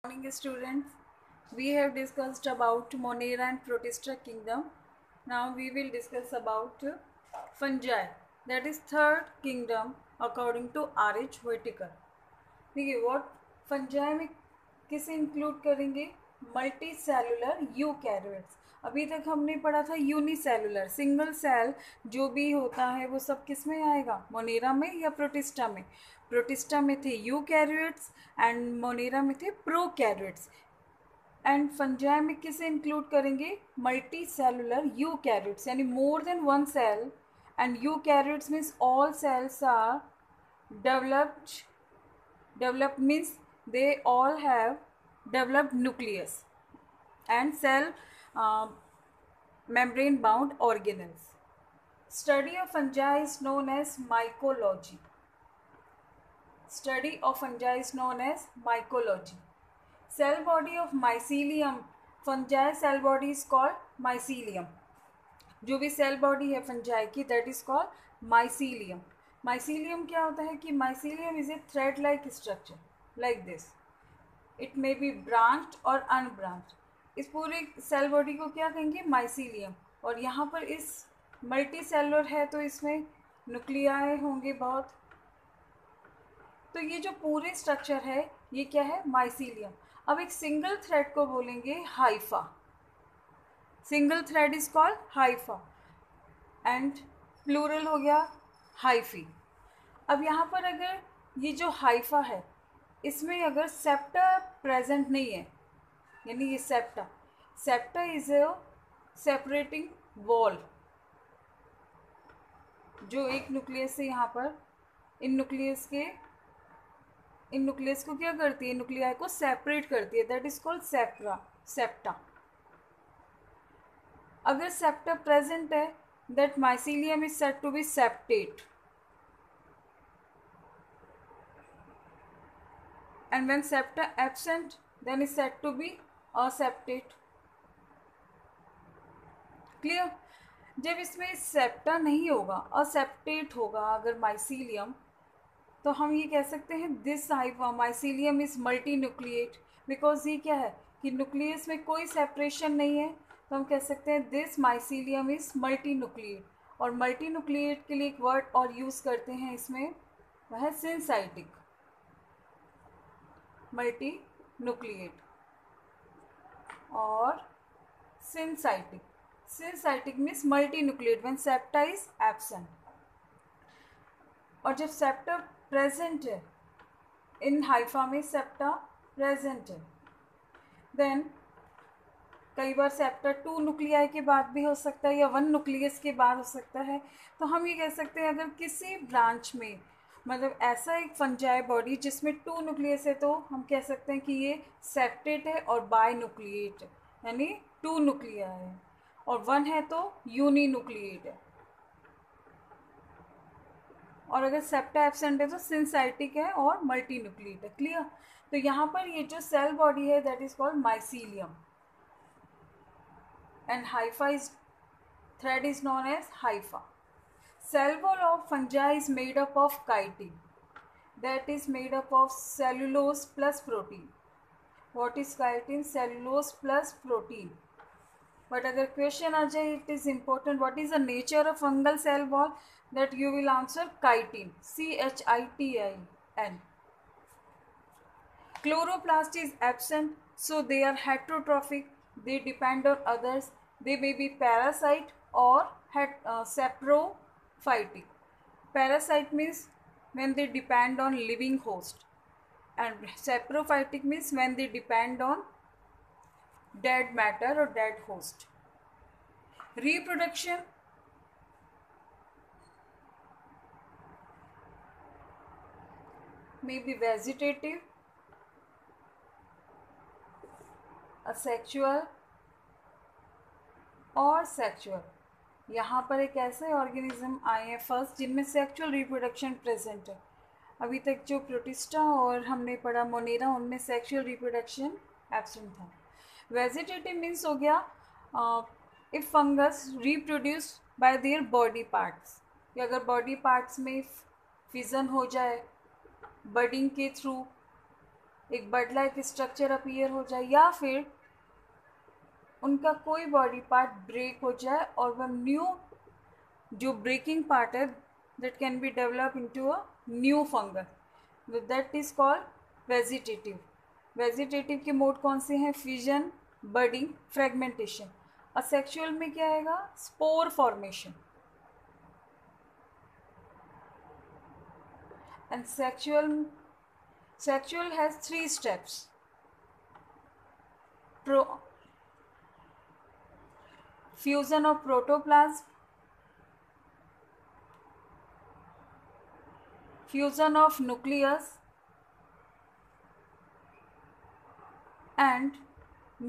Morning students, we have discussed about Monera and Protista kingdom. Now we will discuss about fungi, that is third kingdom according to R.H. Whitaker. देखिए what fungi में किसे include करेंगे? Multi cellular eukaryotes. अभी तक हमने पढ़ा था unicellular single cell जो भी होता है वो सब किस में आएगा? मोनेरा में या प्रोटिस्टा में? प्रोटिस्टा में थे यूकैरियोट्स एंड मोनेरा में थे प्रोकैरियोट्स. एंड फंजाई में किसे इंक्लूड करेंगे? मल्टी सेलुलर यूकैरियोट्स, यानी more than one cell. And eukaryotes means all cells are developed means they all have developed nucleus and cell membrane bound organelles. Study of fungi is known as mycology. Study of fungi is known as mycology. Cell body of mycelium, fungi cell body is called mycelium. जो भी cell body है fungi की that is called mycelium. Mycelium क्या होता है कि mycelium is a thread like structure like this. It may be branched और unbranched. इस पूरे सेल बॉडी को क्या कहेंगे? माइसीलियम. और यहाँ पर इस मल्टी सेलुलर है तो इसमें न्यूक्लियाई होंगे बहुत. तो ये जो पूरे स्ट्रक्चर है ये क्या है? माइसीलियम. अब एक सिंगल थ्रेड को बोलेंगे hypha. Single thread is called hypha and plural हो गया हाइफी. अब यहाँ पर अगर ये जो हाइफा है इसमें अगर सेप्टा प्रेजेंट नहीं है, यानी ये septa is a separating wall जो एक न्यूक्लियस से यहाँ पर इन न्यूक्लियस को क्या करती है? न्यूक्लियाई को सेपरेट करती है. That is called septa. अगर सेप्टा प्रेजेंट है that mycelium is said to be septate. And when septa absent then is said to be aseptate. Clear? जब इसमें सेप्टा नहीं होगा, असेप्टेट होगा अगर माइसीलियम, तो हम ये कह सकते हैं this Haifa mycelium is multi nucleate. Because ये क्या है कि न्यूक्लियस में कोई सेपरेशन नहीं है, तो हम कह सकते हैं this mycelium is multi nucleate. और मल्टी न्यूक्लिएट के लिए एक वर्ड और यूज़ करते हैं इसमें, वह है सिंसाइटिक. मल्टी न्यूक्लिएट और syncytic. Syncytic means multi nucleate when septa is absent. और जब सेप्टा प्रेजेंट है इन हाइफा में, सेप्टा प्रेजेंट है, देन कई बार सेप्टा 2 न्यूक्लियाई के बाद भी हो सकता है या 1 न्यूक्लियस के बाद हो सकता है. तो हम ये कह सकते हैं अगर किसी ब्रांच में मतलब ऐसा एक फंजाई बॉडी जिसमें 2 न्यूक्लियस है तो हम कह सकते हैं कि ये सेप्टेट है और बाई न्यूक्लिएट, यानी 2 न्यूक्लियाई है. और 1 है तो यूनी न्यूक्लिएट है. और अगर सेप्टा एब्सेंट है तो सिंसाइटिक है और मल्टी न्यूक्लिएट है. क्लियर? तो यहाँ पर ये जो सेल बॉडी है that is called mycelium and hypha is thread is known as hypha. Cell wall of fungi is made up of chitin, that is made up of cellulose plus protein. What is chitin? Cellulose plus protein. But अगर question आ जाए it is important what is the nature of fungal cell wall, that you will answer chitin, CHITIN. Chloroplast is absent, so they are heterotrophic. They depend on others. They may be parasite or saprophytic. Parasite means when they depend on living host, and saprophytic means when they depend on dead matter or dead host. Reproduction may be vegetative, asexual और sexual. यहाँ पर एक ऐसे organism आए हैं first जिनमें sexual reproduction present है. अभी तक जो प्रोटिस्टा और हमने पढ़ा मोनेरा उनमें सेक्सुअल रिप्रोडक्शन एब्सेंट था. वेजिटेटिव मीन्स हो गया if fungus reproduce by their body parts, या अगर बॉडी पार्ट्स में फिजन हो जाए बडिंग के थ्रू एक बड लाइक स्ट्रक्चर अपीयर हो जाए, या फिर उनका कोई बॉडी पार्ट ब्रेक हो जाए और वह न्यू जो ब्रेकिंग पार्ट है that can be develop into a new fungus, that is called vegetative. Vegetative के मोड कौन से हैं? Fission, budding, fragmentation. असेक्सुअल में क्या आएगा? Spore formation. And sexual has 3 steps: fusion of protoplasm, fusion of nucleus and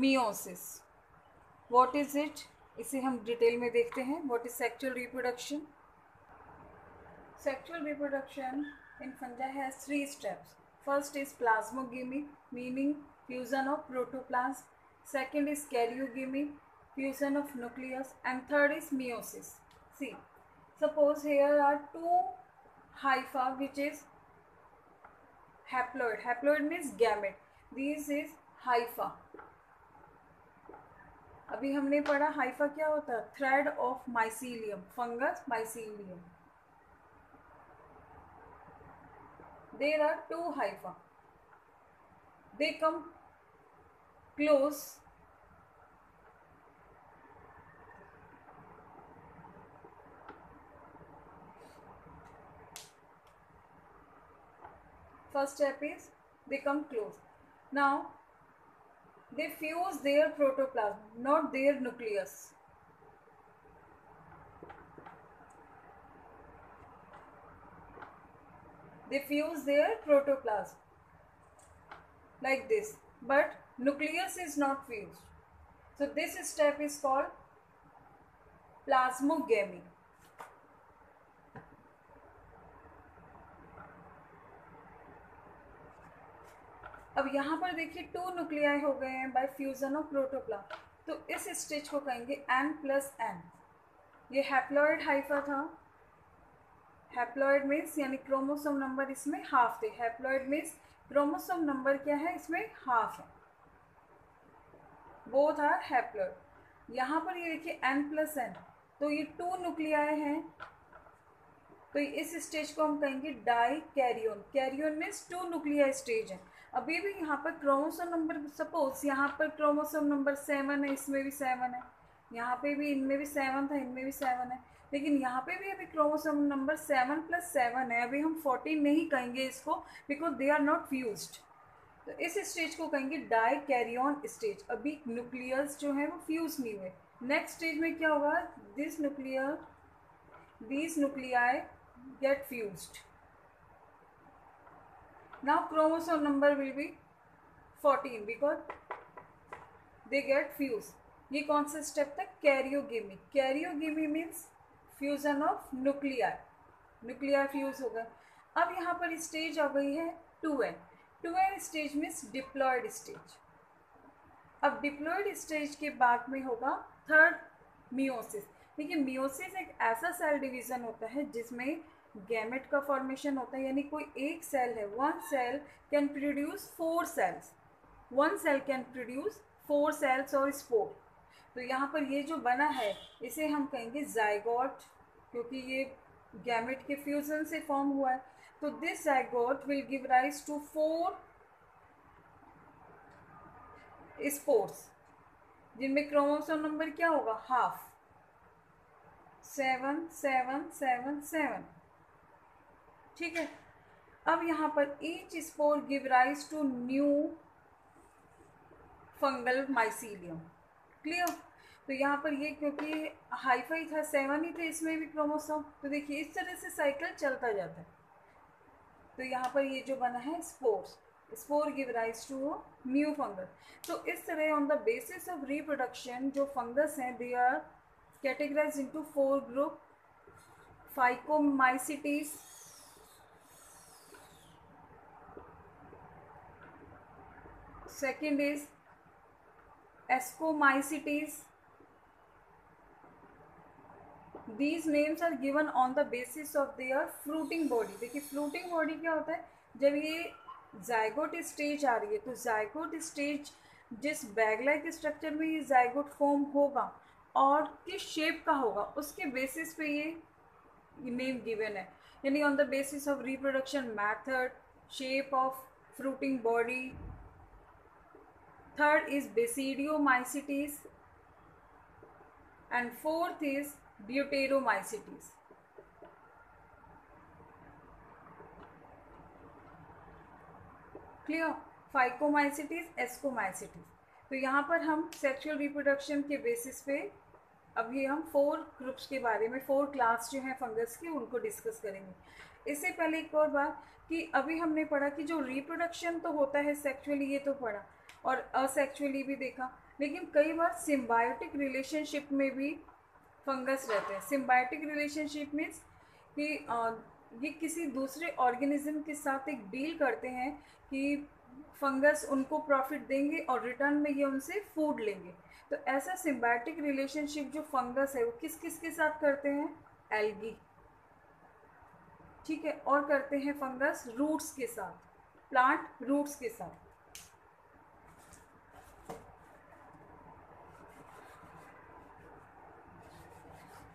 meiosis. What is it? इसे हम detail में देखते हैं. What is sexual reproduction? Sexual reproduction in fungi has 3 steps. First is plasmogamy, meaning fusion of protoplasm. Second is karyogamy, fusion of nucleus. And third is meiosis. See, suppose here are 2 hypha which is haploid. Haploid means gamete. This is hypha. अभी हमने पढ़ा Haifa क्या होता है? Thread of mycelium, fungus mycelium. There are 2 hypha. They come close first step is they come close. Now they fuse their protoplasm, not their nucleus. They fuse their protoplasm like this, but nucleus is not fused. So this step is called plasmogamy. अब यहाँ पर देखिए 2 nuclei हो गए हैं bye fusion of protoplasm. तो इस stage को कहेंगे N+N. ये हैप्लॉइड हाइफा था. हैप्लॉइड मीन्स यानी क्रोमोसोम नंबर इसमें हाफ थे. हैप्लॉइड मीन्स क्रोमोसोम नंबर क्या है? इसमें हाफ है. Both are haploid. यहाँ पर ये देखिए N+N, तो ये 2 न्यूक्लियाई हैं. तो इस स्टेज को हम कहेंगे dikaryon. Karyon means 2 nuclei stage है. अभी भी यहाँ पर क्रोमोसोम नंबर, सपोज यहाँ पर क्रोमोसोम नंबर 7 है, इसमें भी 7 है, यहाँ पे भी इनमें भी 7 था, इनमें भी 7 है, लेकिन यहाँ पे भी अभी क्रोमोसोम नंबर 7+7 है. अभी हम 14 नहीं कहेंगे इसको, because they are not fused. तो इस स्टेज को कहेंगे डाई कैरियोन स्टेज. अभी न्यूक्लियस जो है वो फ्यूज नहीं हुए. नेक्स्ट स्टेज में क्या होगा? This nuclei get fused. Now chromosome number will be 14 because they get fused. ये कौन सा स्टेप था? Karyogamy. Karyogamy means fusion of nuclei. Nuclei fuse हो गए. अब यहाँ पर स्टेज आ गई है 2N. 2N stage means diploid stage. अब डिप्लॉयड स्टेज के बाद में होगा थर्ड मियोसिस. देखिए मियोसिस एक ऐसा सेल डिवीज़न होता है जिसमें गैमेट का फॉर्मेशन होता है. यानी कोई एक सेल है, 1 cell can produce 4 cells. 1 cell can produce 4 cells और स्पोर. तो यहाँ पर ये जो बना है इसे हम कहेंगे जाइगोट, क्योंकि ये गैमेट के फ्यूजन से फॉर्म हुआ है. तो this zygote will give rise to 4 spores, जिनमें क्रोमोसोम नंबर क्या होगा? हाफ. 7 7 7 7. ठीक है. अब यहाँ पर each spore give rise to new fungal mycelium. Clear? तो यहाँ पर ये क्योंकि हाइफा ही था, 7 ही थे इसमें भी क्रोमोसोम. तो देखिए इस तरह से साइकिल चलता जाता है. तो यहाँ पर ये जो बना है spores, spore give rise to new fungus. तो इस तरह on the basis of reproduction जो फंगस हैं they are categorised into 4 group. Phycomycetes, second is Ascomycetes. These names are given on the basis of their fruiting body. देखिए fruiting body क्या होता है? जब ये जाइगोट स्टेज आ रही है, तो जाइगोट स्टेज जिस बैग लाइक स्ट्रक्चर में ये जाइगोट फॉर्म होगा और किस शेप का होगा उसके बेसिस पे ये नेम गिवन है, यानी on the basis of reproduction method, shape of fruiting body. Third is Basidiomycetes and fourth is Deuteromycetes. Clear? Phycomycetes, ascomycetes. तो यहाँ पर हम सेक्सुअल रिप्रोडक्शन के बेसिस पे अभी हम 4 ग्रुप्स के बारे में, 4 क्लास जो हैं फंगस की उनको डिस्कस करेंगे. इससे पहले एक और बात कि अभी हमने पढ़ा कि जो रिप्रोडक्शन तो होता है सेक्सुअली, ये तो पढ़ा, और असेक्सुअली भी देखा, लेकिन कई बार सिम्बायोटिक रिलेशनशिप में भी फंगस रहते हैं. सिम्बायोटिक रिलेशनशिप मीन्स कि ये किसी दूसरे ऑर्गेनिज्म के साथ एक डील करते हैं कि फंगस उनको प्रॉफिट देंगे और रिटर्न में ये उनसे फूड लेंगे. तो ऐसा सिम्बायोटिक रिलेशनशिप जो फंगस है वो किस किस के साथ करते हैं? एल्गी, ठीक है, और करते हैं फंगस रूट्स के साथ, प्लांट रूट्स के साथ.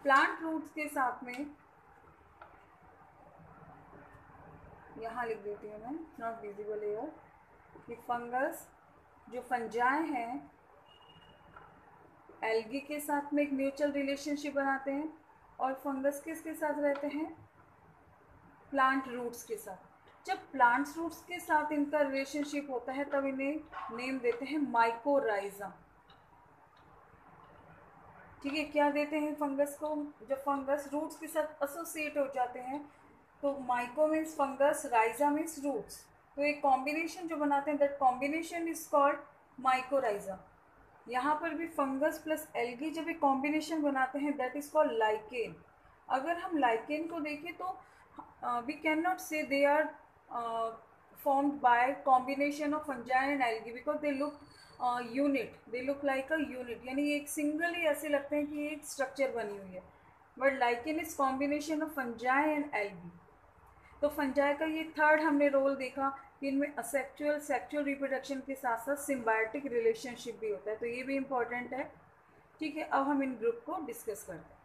प्लांट रूट्स के साथ में यहाँ लिख देती हूँ मैं, नॉट विजिबल हियर, कि फंगस जो फंजाई हैं एल्गी के साथ में एक म्यूचुअल रिलेशनशिप बनाते हैं, और फंगस किसके साथ रहते हैं? प्लांट रूट्स के साथ. जब प्लांट्स रूट्स के साथ इनका रिलेशनशिप होता है तब इन्हें नेम देते हैं माइकोराइजा. ठीक है, क्या देते हैं फंगस को? जब फंगस रूट्स के साथ एसोसिएट हो जाते हैं तो myco means fungus, rhiza means roots, तो एक कॉम्बिनेशन जो बनाते हैं that combination is called mycorrhiza. यहाँ पर भी फंगस प्लस एल्गी जब एक कॉम्बिनेशन बनाते हैं दैट इज कॉल्ड लाइकेन. अगर हम लाइकेन को देखें तो we can not say they are formed by combination of fungi and algae because they look unit, they look like a unit, यानी एक सिंगल ही ऐसे लगते हैं कि एक स्ट्रक्चर बनी हुई है. But lichen is combination of fungi and algae. तो फंजाई का ये थर्ड हमने रोल देखा कि इनमें असेक्चुअल सेक्चुअल रिप्रोडक्शन के साथ साथ सिम्बायोटिक रिलेशनशिप भी होता है, तो ये भी इम्पॉर्टेंट है. ठीक है, अब हम इन ग्रुप को डिस्कस करते हैं.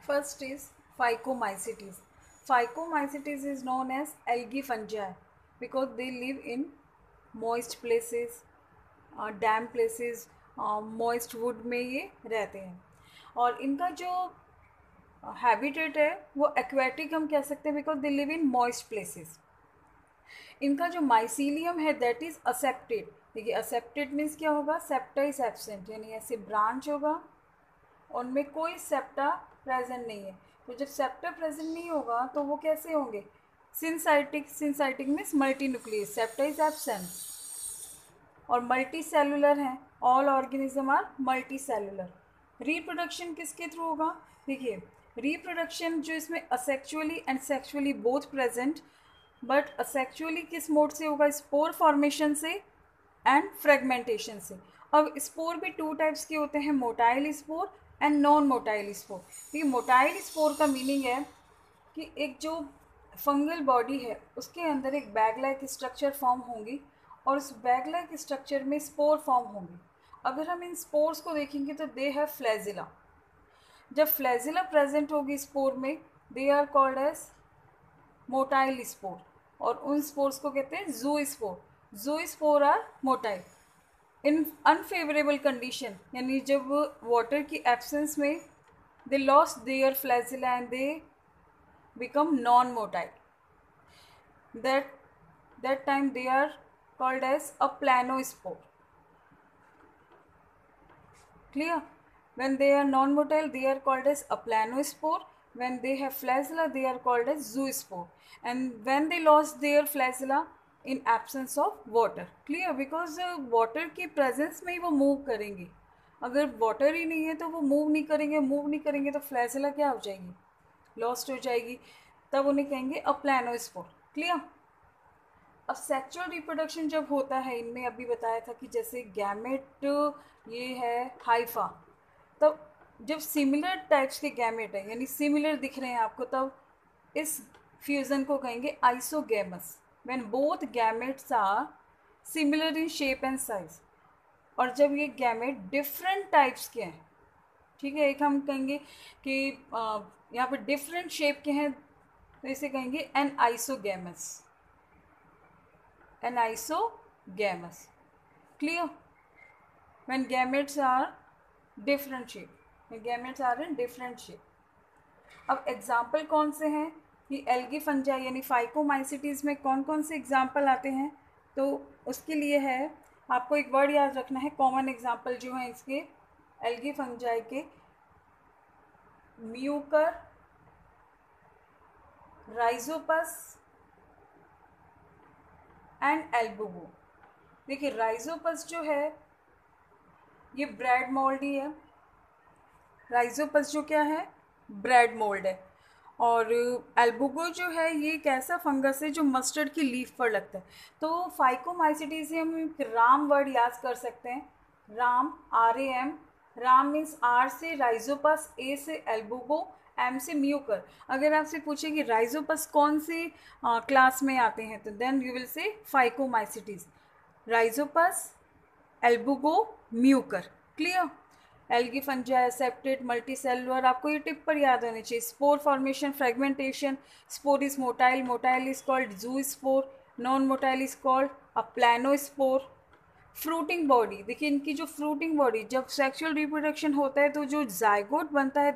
First is phycomycetes. Phycomycetes is known as algae fungi because they live in moist places, damp places, moist wood में ये रहते हैं. और इनका जो हैबिटेट है वो एक्वेटिक हम कह सकते हैं because they live in moist places. इनका जो माइसीलियम है दैट इज़ असेप्टेड. देखिए असेप्टेड मीन्स क्या होगा? सेप्टा इज एब्सेंट, यानी ऐसे ब्रांच होगा उनमें कोई सेप्टा प्रेजेंट नहीं है. तो जब सेप्टा प्रेजेंट नहीं होगा तो वो कैसे होंगे? Syncytic. Syncytic means multi nucleus, septa is absent. और मल्टी सेलुलर हैं, all organism are multi cellular. Reproduction किसके थ्रू होगा? देखिए रिप्रोडक्शन जो इसमें asexually and sexually both present, but asexually किस मोड से होगा? स्पोर फॉर्मेशन से एंड फ्रेगमेंटेशन से. अब स्पोर भी 2 टाइप्स के होते हैं, motile spore and non motile spore. ये मोटाइल स्पोर का मीनिंग है कि एक जो फंगल बॉडी है उसके अंदर एक बैग लाइक स्ट्रक्चर फॉर्म होंगी और उस बैग लाइक स्ट्रक्चर में स्पोर फॉर्म होंगी. अगर हम इन स्पोर्स को देखेंगे तो दे हैव फ्लैजिला. जब फ्लैजिला प्रेजेंट होगी स्पोर में they are called as motile spore, और उन स्पोर्स को कहते हैं zoospore. Zoospore are motile. In unfavourable condition, यानी जब वाटर की एब्सेंस में they lost their flagella and they become non motile, that time they are called as a प्लानोस्पोर. Clear? when they are non motile they are called as a planospore. When they have flagella they are called as zoospore. And when they lost their flagella in absence of water. Clear? because water की presence में ही वो move करेंगी. अगर water ही नहीं है तो वो move नहीं करेंगे तो फ्लैजिला क्या हो जाएगी? लॉस्ट हो जाएगी. तब उन्हें कहेंगे अ प्लानोस्पोर. क्लियर? अब सेक्सुअल रिप्रोडक्शन जब होता है इनमें अभी बताया था कि जैसे गैमेट ये है हाइफा, तब जब सिमिलर टाइप्स के गैमेट हैं यानी सिमिलर दिख रहे हैं आपको तब इस फ्यूज़न को कहेंगे isogamous. When both gametes are similar in shape and size, और जब ये गैमेट डिफरेंट टाइप्स के हैं, ठीक है, एक हम कहेंगे कि यहाँ पे डिफरेंट शेप के हैं, तो इसे कहेंगे anisogamous, anisogamous, clear. When gametes are different shape, gametes are in different shape. अब एग्जाम्पल कौन से हैं, ये एल्गी फंजाई यानी फाइकोमाइसिटीज़ में कौन कौन से एग्जाम्पल आते हैं, तो उसके लिए है आपको एक वर्ड याद रखना है, कॉमन एग्जाम्पल जो हैं इसके एल्गी फंजाई के, म्यूकर, राइजोपस एंड एल्बुगो। देखिए राइजोपस जो है ये ब्रेड मोल्ड ही है, राइजोपस जो क्या है, ब्रेड मोल्ड है, और एल्बुगो जो है ये एक ऐसा फंगस है जो मस्टर्ड की लीफ पर लगता है। तो फाइकोमाइसिटी से हम एक राम वर्ड याद कर सकते हैं, Ram, RAM, Ram means R से राइजोपस, A से एल्बुगो, M से म्यूकर। अगर आपसे पूछे कि राइजोपस कौन से क्लास में आते हैं, तो then you will say phycomycetes, Rhizopus, Albugo, Mucor, clear. Algae fungi, septate, multicellular, आपको ये टिप पर याद होने चाहिए। Spore formation, fragmentation, spore is motile, motile is called zoospore, non motile is called aplanospore. Fruiting body, देखिए इनकी जो fruiting body, जब सेक्सुअल रिप्रोडक्शन होता है तो जो जायगोट बनता है